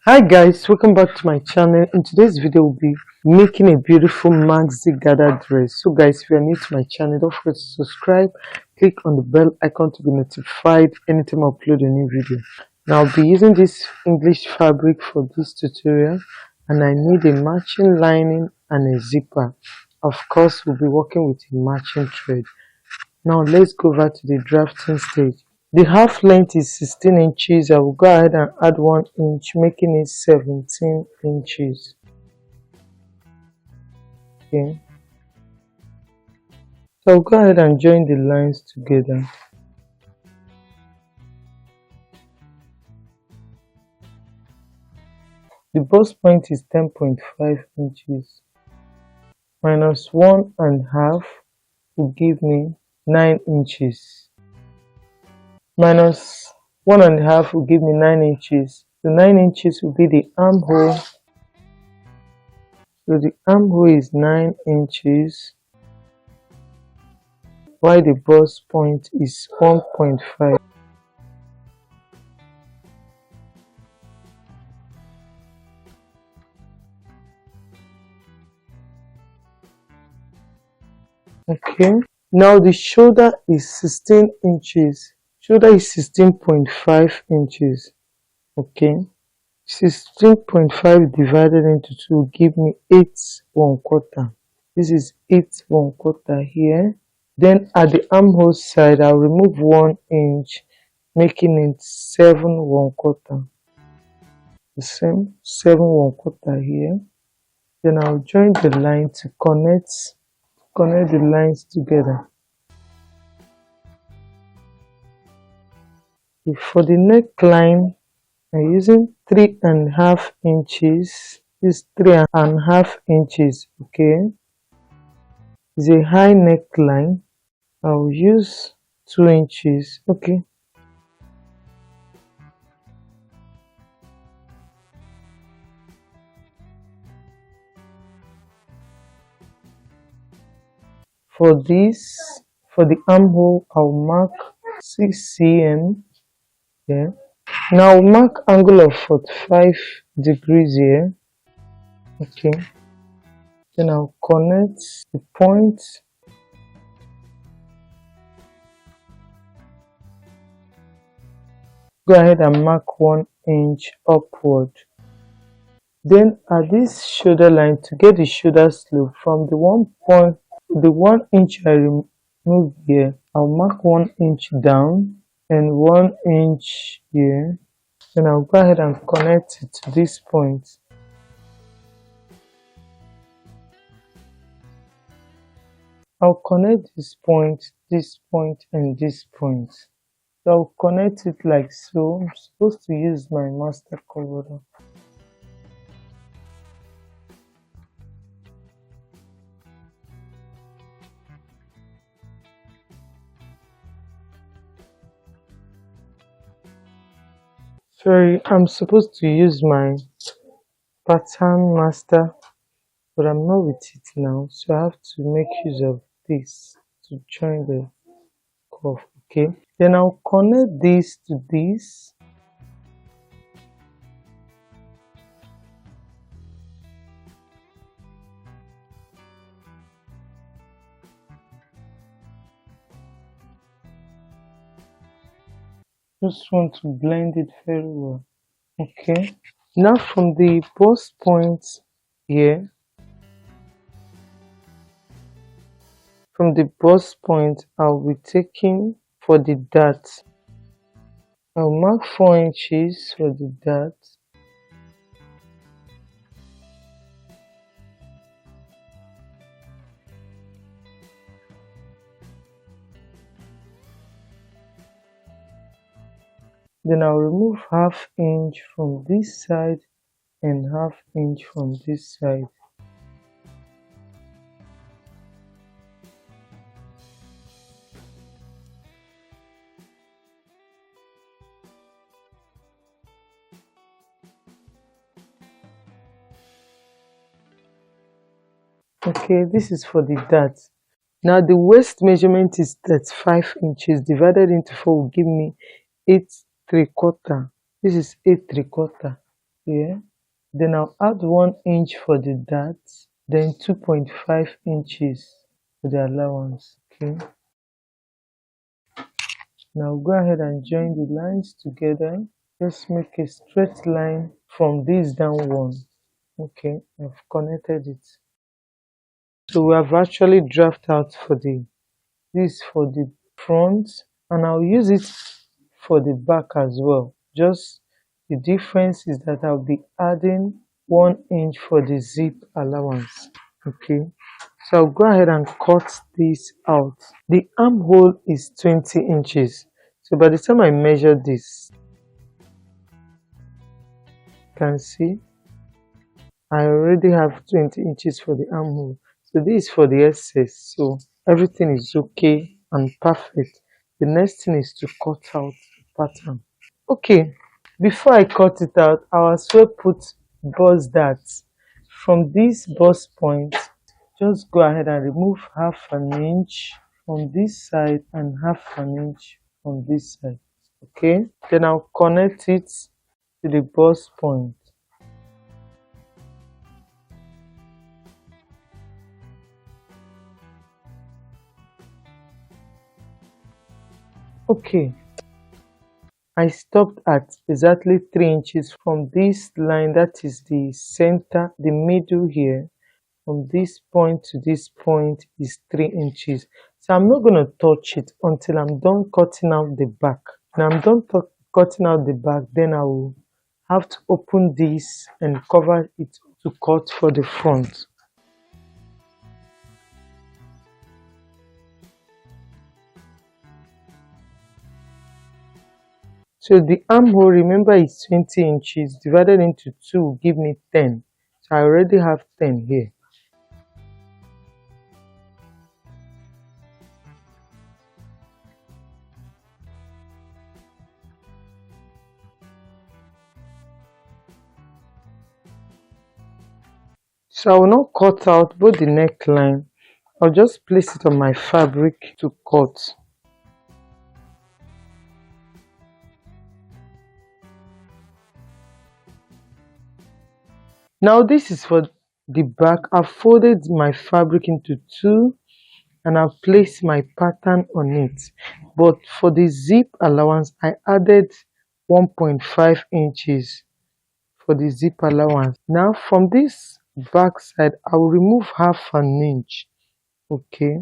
Hi guys, welcome back to my channel. In today's video we'll be making a beautiful maxi gather dress. So guys, if you are new to my channel, don't forget to subscribe, click on the bell icon to be notified anytime I upload a new video. Now I'll be using this English fabric for this tutorial, and I need a matching lining and a zipper. Of course, we'll be working with a matching thread. Now let's go over to the drafting stage. The half length is 16 inches. I will go ahead and add 1 inch, making it 17 inches. Okay. So I'll go ahead and join the lines together. The bust point is 10.5 inches. Minus 1.5 will give me 9 inches. Minus 1.5 will give me 9 inches. The 9 inches will be the armhole. So the armhole is 9 inches, while the bust point is 1.5. Okay, now the shoulder is 16 inches. Shoulder is 16.5 inches. Okay, 16.5 divided into 2 will give me 8 1/4. This is 8 1/4 here. Then at the armhole side, I'll remove 1 inch, making it 7 1/4. The same 7 1/4 here. Then I'll join the line to connect the lines together. For the neckline, I'm using 3.5 inches. This 3.5 inches, okay, is a high neckline. I'll use 2 inches, okay. For the armhole, I'll mark 6 cm here. Now I'll mark angle of 45 degrees here. Okay. Then I'll connect the point. Go ahead and mark 1 inch upward. Then at this shoulder line, to get the shoulder slope from the 1 inch I removed here, I'll mark 1 inch down and 1 inch here. Then I'll go ahead and connect it to this point. I'll connect this point, and this point. So I'll connect it like so. I'm supposed to use my master cover. Sorry, I'm supposed to use my pattern master, but I'm not with it now, so I have to make use of this to join the curve. Okay, then I'll connect this to this. Just want to blend it very well. Okay, now from the bust point here, from the bust point, I'll be taking for the dart. I'll mark 4 inches for the dart. Then I'll remove ½ inch from this side and ½ inch from this side. Okay, this is for the dart. Now the waist measurement is 35 inches divided into 4 will give me 8 3/4. This is 8 3/4. here. Then I'll add 1 inch for the dart, then 2.5 inches for the allowance. Okay. Now go ahead and join the lines together. Just make a straight line from this down one. Okay, I've connected it. So we have actually drafted out for this for the front, and I'll use it for the back as well. Just the difference is that I'll be adding 1 inch for the zip allowance. Okay, so I'll go ahead and cut this out. The armhole is 20 inches. So by the time I measure this, you can see I already have 20 inches for the armhole. So this is for the excess. So everything is okay and perfect. The next thing is to cut out the pattern. Okay, before I cut it out, I will as well put bust darts. From this bust point, just go ahead and remove half an inch from this side and half an inch from this side. Okay, then I'll connect it to the bust point. Okay, I stopped at exactly 3 inches from this line, that is the center, the middle here. From this point to this point is 3 inches. So I'm not going to touch it until I'm done cutting out the back. When I'm done cutting out the back, then I will have to open this and cover it to cut for the front. So the armhole, remember, is 20 inches divided into 2 will give me 10. So I already have 10 here. So I will not cut out both the neckline. I'll just place it on my fabric to cut. Now this is for the back. I've folded my fabric into 2 and I've placed my pattern on it. But for the zip allowance, I added 1.5 inches for the zip allowance. Now from this back side, I will remove half an inch. Okay.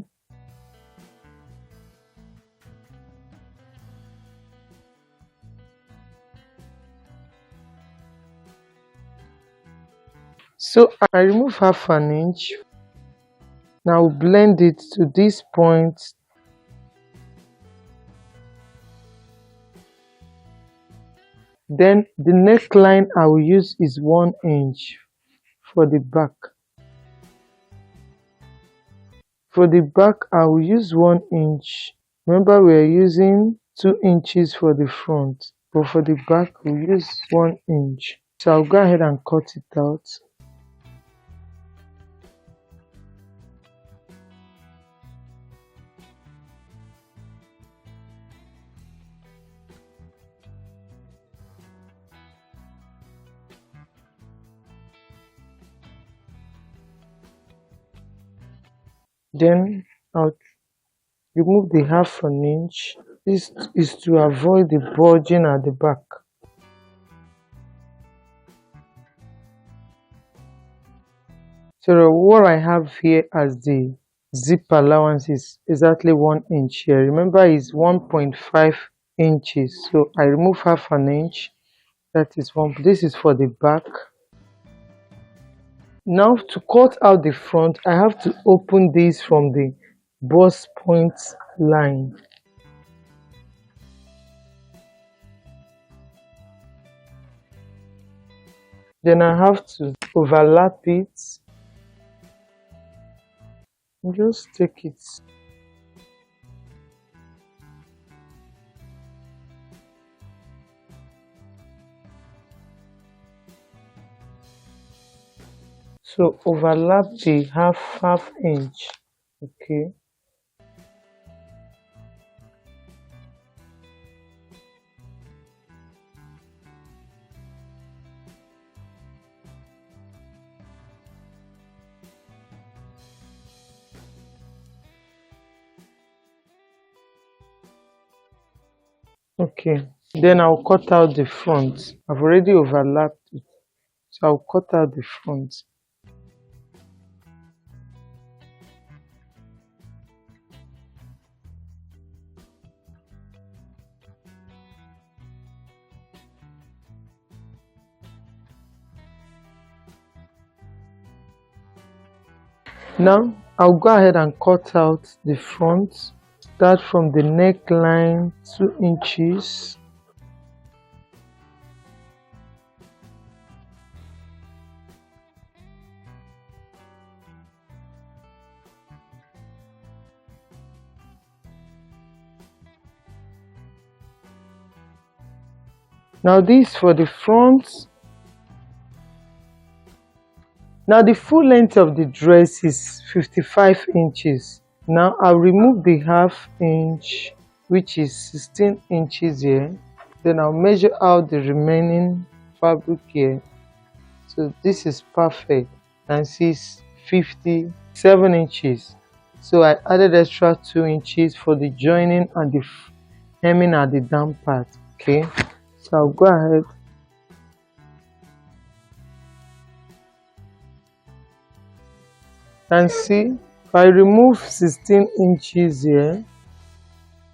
So I remove half an inch. Now blend it to this point. Then the neckline I will use is 1 inch for the back. For the back, I will use 1 inch. Remember, we are using 2 inches for the front, but for the back, we'll use 1 inch. So I'll go ahead and cut it out. Then I'll remove the half an inch. This is to avoid the bulging at the back. So what I have here as the zip allowance is exactly 1 inch here. Remember, it's 1.5 inches. So I remove half an inch. That is one. This is for the back. Now to cut out the front, I have to open this from the bust point line. Then I have to overlap it. Just take it. So overlap the half inch. Okay. Okay, then I'll cut out the front. I've already overlapped it, so I'll cut out the front. Now I'll go ahead and cut out the front. Start from the neckline 2 inches. Now this for the front. Now the full length of the dress is 55 inches. Now I'll remove the half inch, which is 16 inches here. Then I'll measure out the remaining fabric here. So this is perfect, and it's 57 inches. So I added extra 2 inches for the joining and the hemming at the down part. Okay, so I'll go ahead and see, if I remove 16 inches here,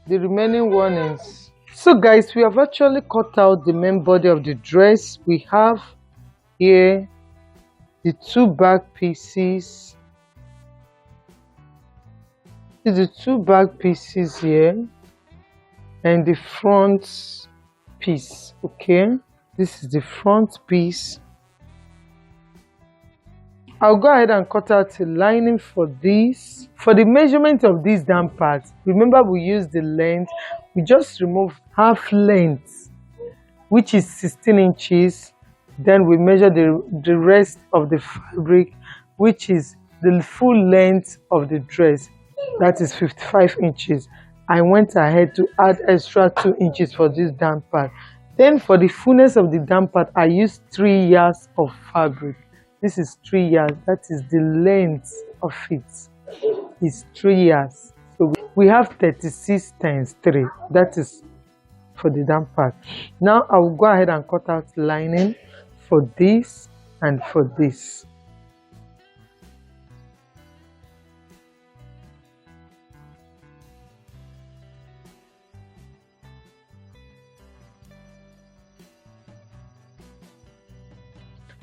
the remaining one is. So guys, we have actually cut out the main body of the dress. We have here the 2 back pieces. The 2 back pieces here and the front piece. Okay, this is the front piece. I'll go ahead and cut out a lining for this. For the measurement of this down part, remember we used the length. We just remove half length, which is 16 inches. Then we measure the rest of the fabric, which is the full length of the dress. That is 55 inches. I went ahead to add extra 2 inches for this down part. Then for the fullness of the down part, I used 3 yards of fabric. This is 3 yards. That is the length of it. It's 3 yards. So we have 36 times 3. That is for the down part. Now I will go ahead and cut out lining for this and for this.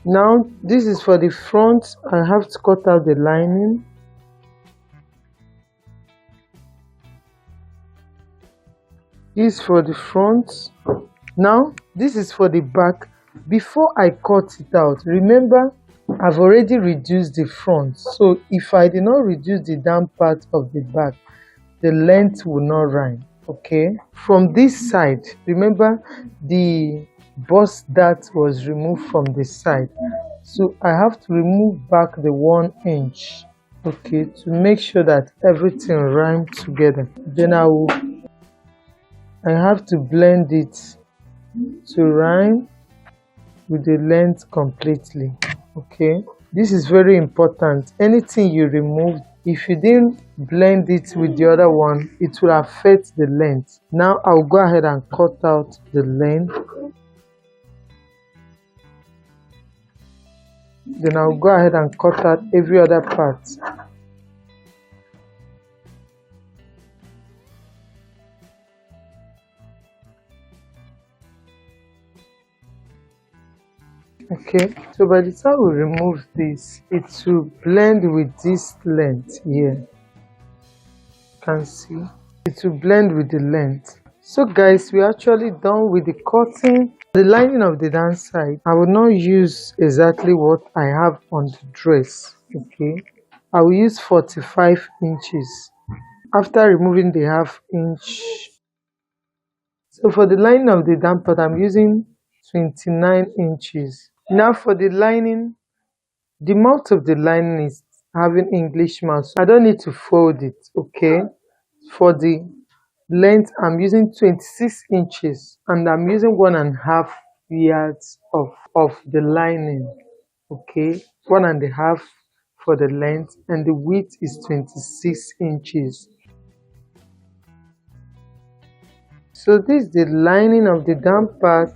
Now this is for the front. I have to cut out the lining. This is for the front. Now this is for the back. Before I cut it out, remember I've already reduced the front, so if I did not reduce the down part of the back, the length will not rhyme. Okay, from this side, remember the bust that was removed from the side, so I have to remove back the 1 inch, okay, to make sure that everything rhymes together. Then I have to blend it to rhyme with the length completely. Okay, this is very important. Anything you remove, if you didn't blend it with the other one, it will affect the length. Now I'll go ahead and cut out the length. Then I'll go ahead and cut out every other part. Okay, so by the time we remove this, it will blend with this length here. You can see it will blend with the length. So guys, we're actually done with the cutting. The lining of the down side, I will not use exactly what I have on the dress. Okay, I will use 45 inches after removing the half inch. So for the lining of the down part, I'm using 29 inches. Now for the lining, the mouth of the lining is having English mouth, so I don't need to fold it. Okay, for the length, I'm using 26 inches and I'm using 1.5 yards of the lining. Okay, 1.5 for the length, and the width is 26 inches. So this is the lining of the down part.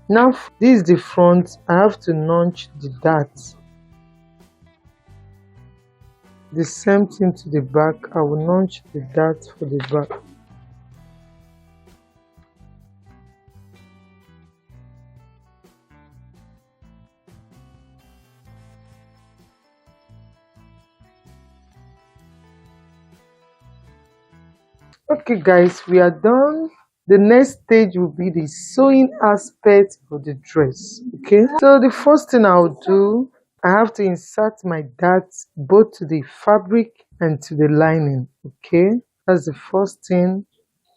Now this is the front. I have to notch the dart. The same thing to the back. I will notch the dart for the back. Okay guys, we are done. The next stage will be the sewing aspect of the dress. Okay, so the first thing I'll do, I have to insert my darts both to the fabric and to the lining. Okay, that's the first thing.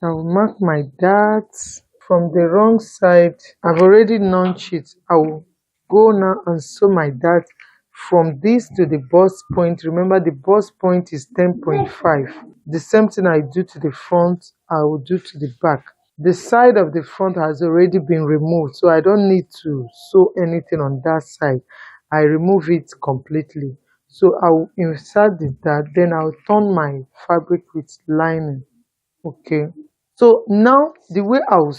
I'll mark my darts from the wrong side. I've already notched it. I'll go now and sew my dart from this to the bust point. Remember, the bust point is 10.5. The same thing I do to the front, I will do to the back. The side of the front has already been removed, so I don't need to sew anything on that side. I remove it completely. So I'll insert the dart, then I'll turn my fabric with lining. Okay, so now the way I will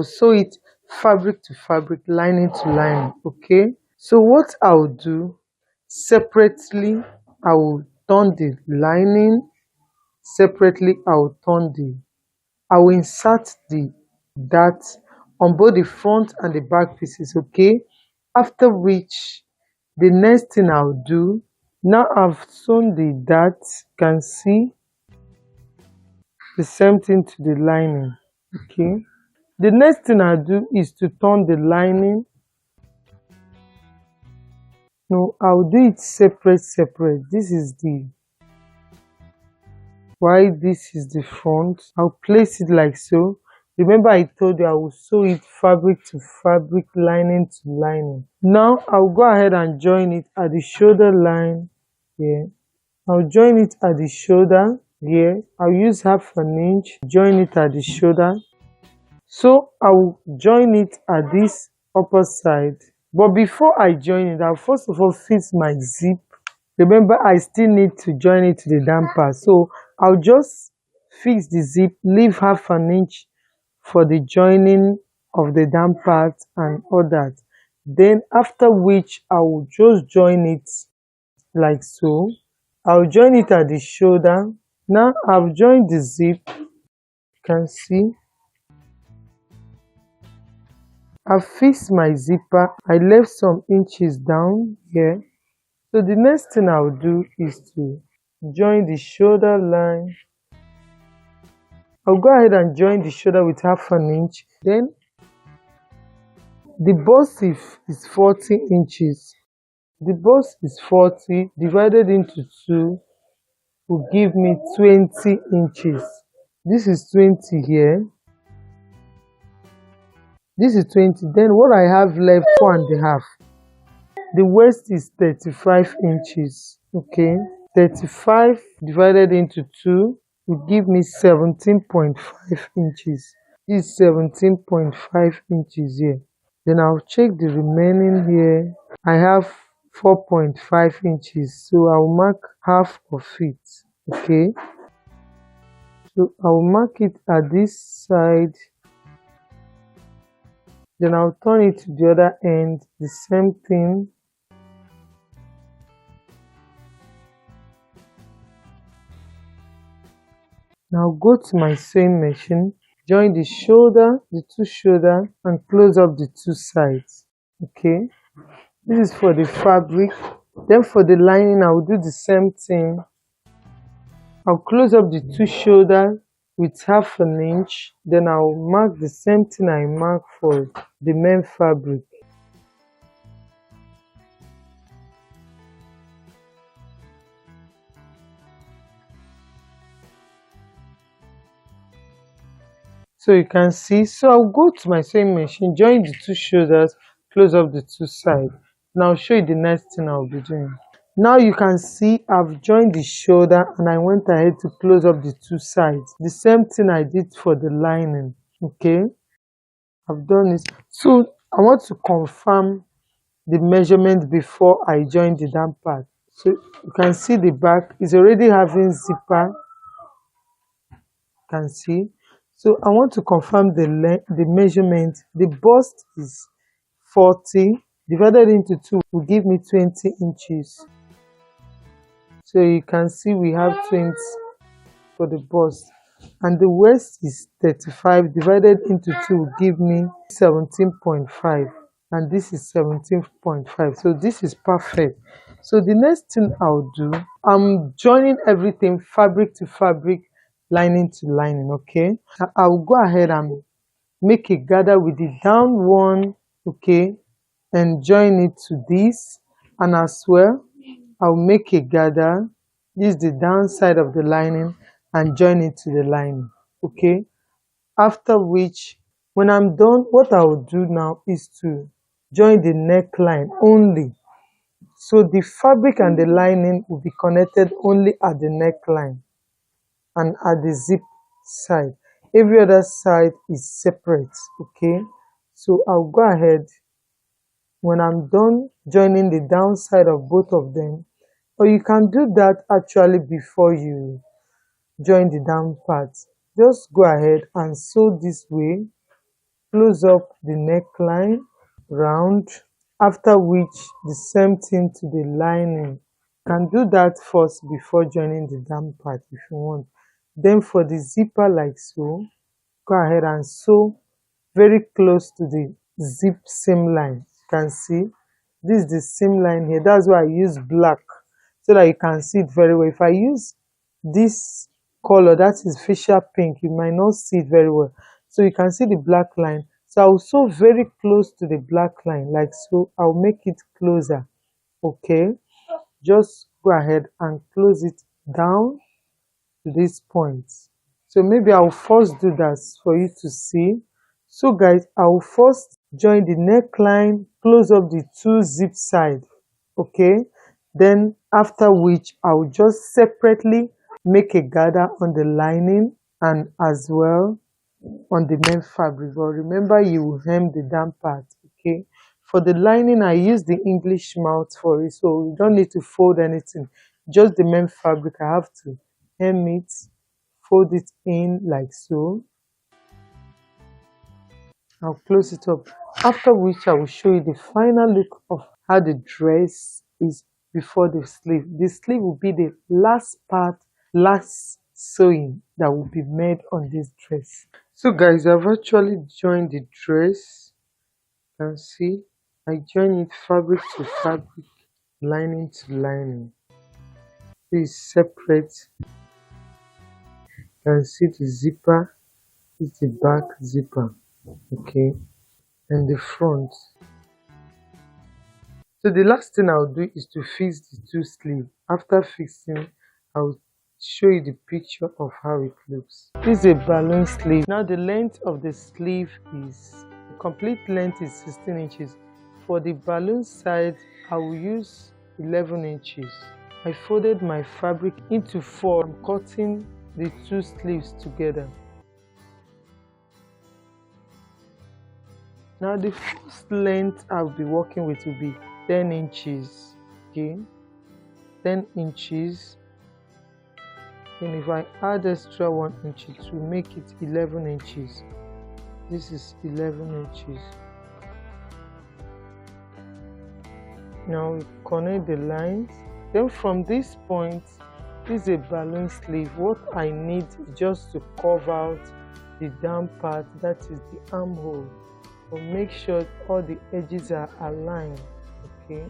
sew it fabric to fabric, lining to lining. Okay, so what I'll do separately, I will turn the lining. Separately, I will insert the dart on both the front and the back pieces. Okay, after which the next thing I'll do, now I've sewn the dart, you can see the same thing to the lining. Okay, the next thing I do is to turn the lining. No, I'll do it separate. This is the why, this is the front. I'll place it like so. Remember I told you I will sew it fabric to fabric, lining to lining. Now I'll go ahead and join it at the shoulder line here. I'll join it at the shoulder here. I'll use half an inch, join it at the shoulder. So I'll join it at this upper side. But before I join it, I'll first of all fix my zip. Remember, I still need to join it to the down part. So I'll just fix the zip, leave half an inch for the joining of the down part and all that. Then after which I will just join it like so. I'll join it at the shoulder. Now I've joined the zip. You can see I've fixed my zipper. I left some inches down here. So the next thing I'll do is to join the shoulder line. I'll go ahead and join the shoulder with half an inch. Then the bust is 40 inches. The bust is 40 divided into 2 will give me 20 inches. This is 20 here. This is 20. Then what I have left, 4.5. The waist is 35 inches. Okay, 35 divided into 2 will give me 17.5 inches. This is 17.5 inches here. Then I'll check the remaining here. I have 4.5 inches, so I'll mark half of it. Okay, so I'll mark it at this side. Then I'll turn it to the other end, the same thing. Now go to my sewing machine, join the shoulder, the two shoulder, and close up the two sides. Okay, this is for the fabric. Then for the lining, I will do the same thing. I'll close up the two shoulder with half an inch. Then I'll mark the same thing I mark for the main fabric. So you can see, so I'll go to my sewing machine, join the two shoulders, close up the two sides. Now I'll show you the next thing I'll be doing. Now you can see I've joined the shoulder and I went ahead to close up the two sides. The same thing I did for the lining. Okay, I've done it. So I want to confirm the measurement before I join the down part. So you can see the back is already having zipper. You can see. So I want to confirm the length, the measurement. The bust is 40 divided into 2 will give me 20 inches. So you can see we have 20 for the bust, and the waist is 35 divided into 2 will give me 17.5, and this is 17.5. So this is perfect. So the next thing I'll do, I'm joining everything fabric to fabric, lining to lining. Okay, I'll go ahead and make a gather with the down one, okay, and join it to this, and as well I'll make a gather, use the downside of the lining and join it to the lining. Okay, after which, when I'm done, what I'll do now is to join the neckline only. So the fabric and the lining will be connected only at the neckline and at the zip side. Every other side is separate. Okay, so I'll go ahead when I'm done joining the downside of both of them, or you can do that actually before you join the down part. Just go ahead and sew this way, close up the neckline round, after which the same thing to the lining. You can do that first before joining the down part if you want. Then for the zipper, like so, go ahead and sew very close to the zip seam line. You can see this is the seam line here. That's why I use black, so that you can see it very well. If I use this color, that is facial pink, you might not see it very well. So you can see the black line. So I'll sew very close to the black line, like so. I'll make it closer. Okay, just go ahead and close it down to this point. So maybe I'll first do that for you to see. So guys, I'll first join the neckline, close up the two zip side. Okay, then after which I'll just separately make a gather on the lining and as well on the main fabric. But remember, you will hem the down part. Okay, for the lining I use the English mouth for it, so you don't need to fold anything, just the main fabric. I have to hem it, fold it in like so. I'll close it up, after which I will show you the final look of how the dress is before the sleeve. The sleeve will be the last part, last sewing that will be made on this dress. So guys, I've actually joined the dress. You can see I join it fabric to fabric, lining to lining. This is separate. You can see the zipper is the back zipper. Okay, and the front. So the last thing I'll do is to fix the two sleeves. After fixing, I'll show you the picture of how it looks. This is a balloon sleeve. Now the length of the sleeve is, the complete length is 16 inches. For the balloon side, I will use 11 inches. I folded my fabric into 4. I'm cutting the two sleeves together. Now the first length I'll be working with will be 10 inches. Okay, 10 inches. And if I add extra 1 inch, it will make it 11 inches. This is 11 inches. Now we connect the lines. Then from this point, this is a balloon sleeve. What I need is just to cover out the down part, that is the armhole. But make sure all the edges are aligned. Okay,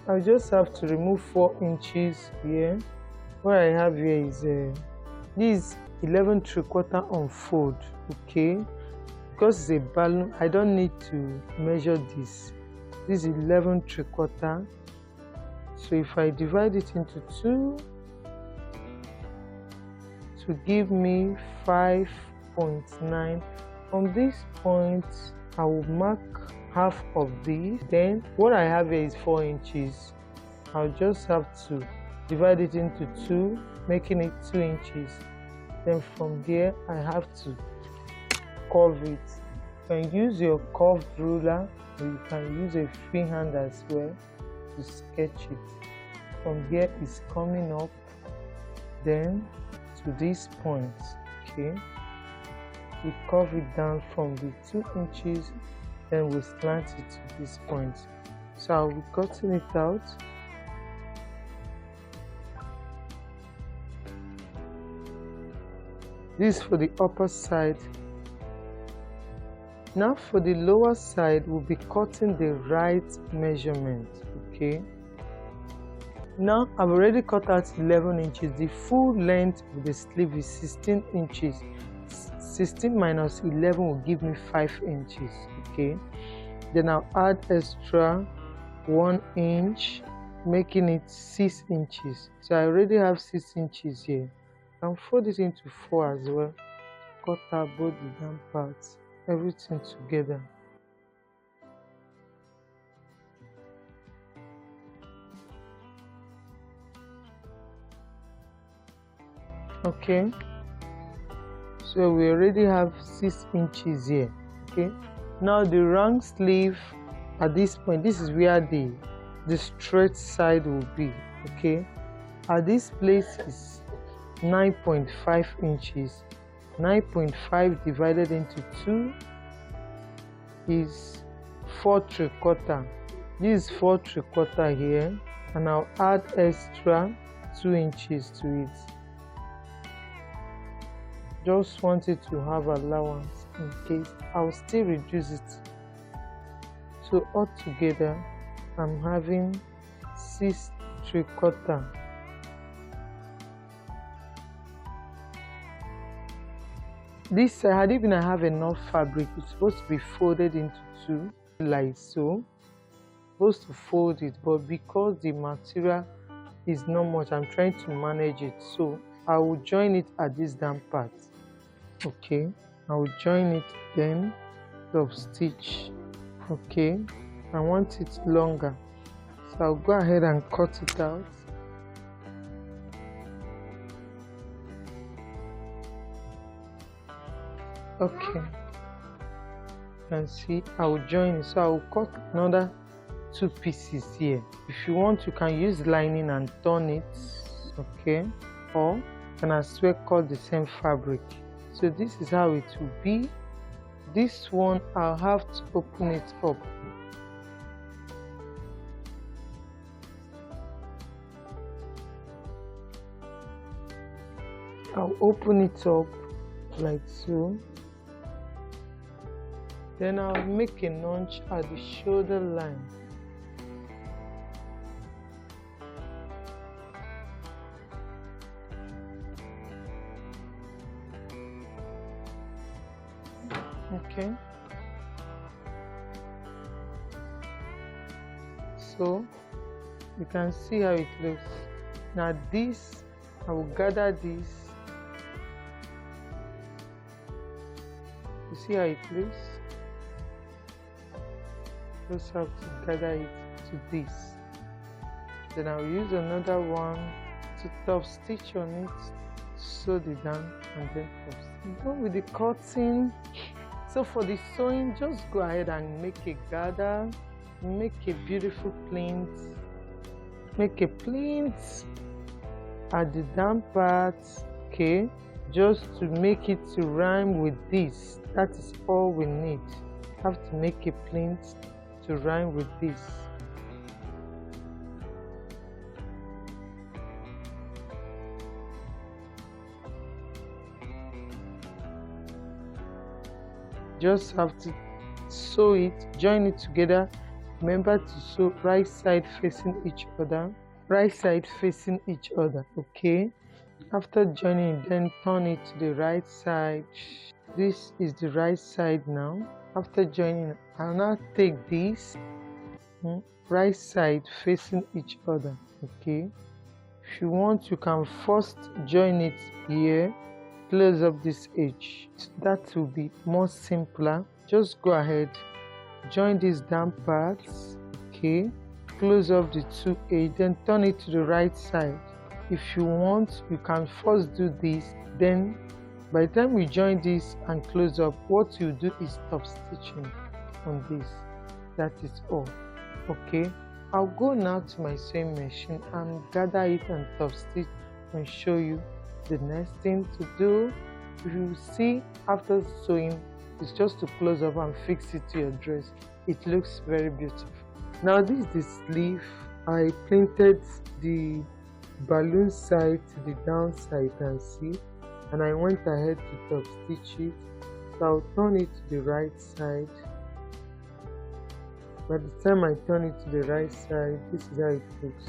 I just have to remove 4 inches here. What I have here is this 11 3/4 unfold. Okay, because it's a balloon, I don't need to measure this. This is 11 3/4. So if I divide it into 2, to give me 5.9. From this point, I will mark half of this. Then what I have here is 4 inches. I'll just have to divide it into 2, making it 2 inches. Then from here I have to curve it. You can use your curved ruler, or you can use a freehand as well to sketch it. From here it's coming up, then to this point. Okay, we curve it down from the 2 inches, then we slant it to this point. So I'll be cutting it out. This is for the upper side. Now for the lower side, we'll be cutting the right measurement. Okay, now I've already cut out 11 inches. The full length of the sleeve is 16 inches. 16 minus 11 will give me 5 inches. Okay, then I'll add extra 1 inch, making it 6 inches. So I already have 6 inches here. I'll fold it into 4 as well. Cut out both the down parts, everything together. Okay, so we already have 6 inches here. Okay, now the wrong sleeve at this point, this is where the straight side will be. Okay, at this place is 9.5 inches. 9.5 divided into 2 is 4 3/4. This is 4 3/4 here, and I'll add extra 2 inches to it. Just wanted to have allowance in case I'll still reduce it. So altogether I'm having 6 3/4. This side, even I have enough fabric, it's supposed to be folded into 2 like so. Supposed to fold it, but because the material is not much, I'm trying to manage it. So I will join it at this down part. Okay, I will join it, then of stitch. Okay, I want it longer, so I'll go ahead and cut it out. Okay, you can see I will join it, so I will cut another 2 pieces here. If you want, you can use lining and turn it. Okay, or you can as well cut the same fabric. So this is how it will be. This one I'll have to open it up. I'll open it up like so. Then I'll make a notch at the shoulder line. Okay, so you can see how it looks. Now this, I will gather this. You see how it looks? Just have to gather it to this. Then I'll use another one to top stitch on it, sew it down, and then top stitch. Done with the cutting. So for the sewing, just go ahead and make a gather, make a beautiful pleat, make a pleat at the down part. Okay, just to make it to rhyme with this. That is all we need. Have to make a pleat to rhyme with this. Just have to sew it, join it together. Remember to sew right side facing each other, right side facing each other. Okay, after joining, then turn it to the right side. This is the right side now. After joining, I'll now take this right side facing each other. Okay, if you want, you can first join it here, close up this edge. That will be more simpler. just go ahead, join these down parts. Okay, close up the two edge, then turn it to the right side. If you want, you can first do this, then by the time we join this and close up, what you do is top stitching on this. That is all. Okay, I'll go now to my sewing machine and gather it and top stitch and show you the next thing to do. If you see, after sewing, it's just to close up and fix it to your dress. It looks very beautiful. Now this is the sleeve. I printed the balloon side to the down side, you can see, and I went ahead to top stitch it. So I'll turn it to the right side. By the time I turn it to the right side, this is how it looks.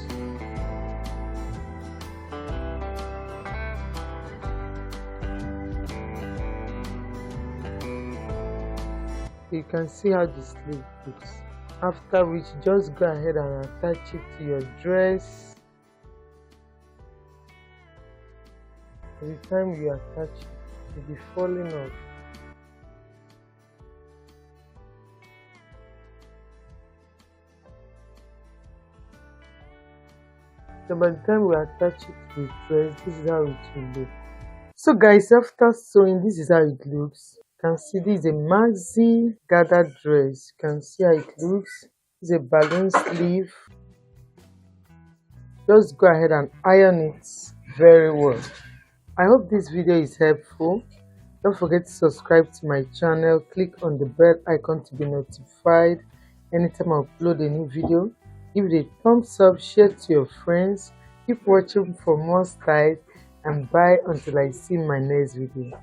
You can see how the sleeve looks. After which, just go ahead and attach it to your dress. By the time you attach it, it will be falling off. So by the time we attach it to the dress, this is how it will look. So guys, after sewing, this is how it looks. You can see this is a maxi gathered dress. You can see how it looks. It's a balloon sleeve. Just go ahead and iron it very well. I hope this video is helpful. Don't forget to subscribe to my channel. Click on the bell icon to be notified anytime I upload a new video. Give it a thumbs up, share to your friends. Keep watching for more styles, and bye until I see my next video.